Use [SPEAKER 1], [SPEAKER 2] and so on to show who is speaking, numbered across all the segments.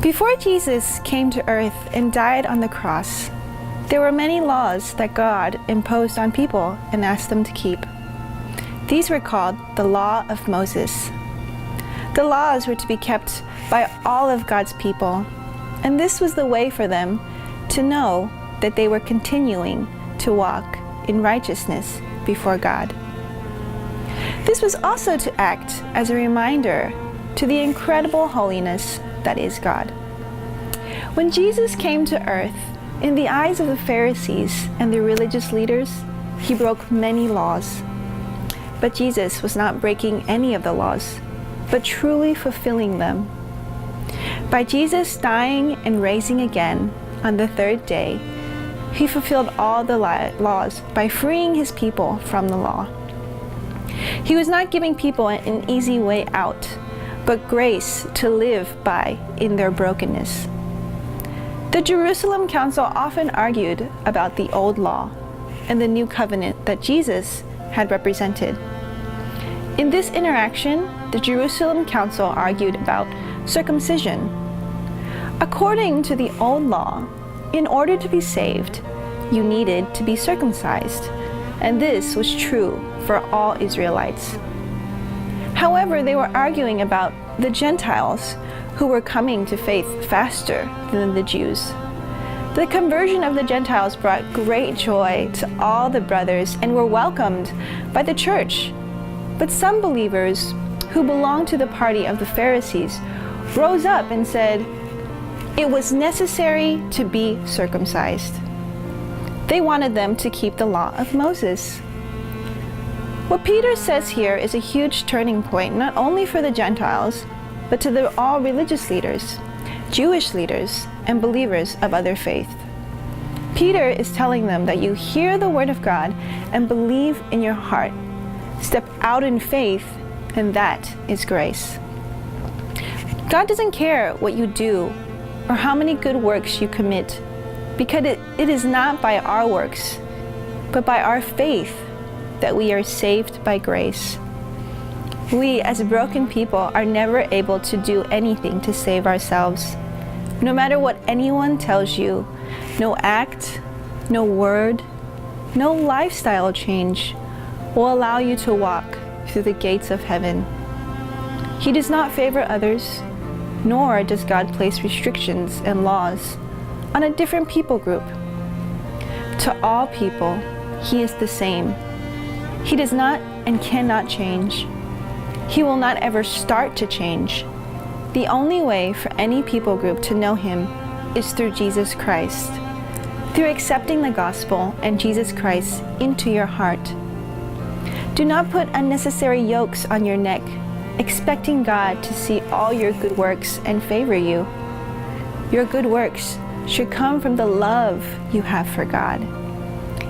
[SPEAKER 1] Before Jesus came to earth and died on the cross, there were many laws that God imposed on people and asked them to keep. These were called the Law of Moses. The laws were to be kept by all of God's people, and this was the way for them to know that they were continuing to walk in righteousness before God. This was also to act as a reminder to the incredible holiness that is God. When Jesus came to earth, in the eyes of the Pharisees and the religious leaders, he broke many laws. But Jesus was not breaking any of the laws, but truly fulfilling them. By Jesus dying and raising again on the third day, he fulfilled all the laws by freeing his people from the law. He was not giving people an easy way out, but grace to live by in their brokenness. The Jerusalem Council often argued about the old law and the new covenant that Jesus had represented. In this interaction, the Jerusalem Council argued about circumcision. According to the old law, in order to be saved, you needed to be circumcised, and this was true for all Israelites. However, they were arguing about the Gentiles who were coming to faith faster than the Jews. The conversion of the Gentiles brought great joy to all the brothers and were welcomed by the church. But some believers who belonged to the party of the Pharisees rose up and said, it was necessary to be circumcised. They wanted them to keep the law of Moses. What Peter says here is a huge turning point, not only for the Gentiles, but to all religious leaders, Jewish leaders, and believers of other faith. Peter is telling them that you hear the word of God and believe in your heart. Step out in faith, and that is grace. God doesn't care what you do or how many good works you commit, because it is not by our works, but by our faith that we are saved by grace. We, as broken people, are never able to do anything to save ourselves. No matter what anyone tells you, no act, no word, no lifestyle change will allow you to walk through the gates of heaven. He does not favor others, nor does God place restrictions and laws on a different people group. To all people, he is the same. He does not and cannot change. He will not ever start to change. The only way for any people group to know him is through Jesus Christ, through accepting the gospel and Jesus Christ into your heart. Do not put unnecessary yokes on your neck, expecting God to see all your good works and favor you. Your good works should come from the love you have for God.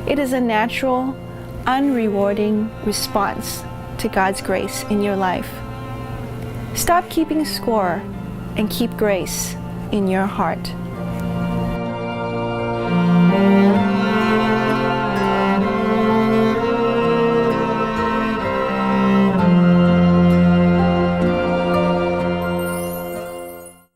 [SPEAKER 1] It is a natural, unrewarding response to God's grace in your life. Stop keeping score and keep grace in your heart.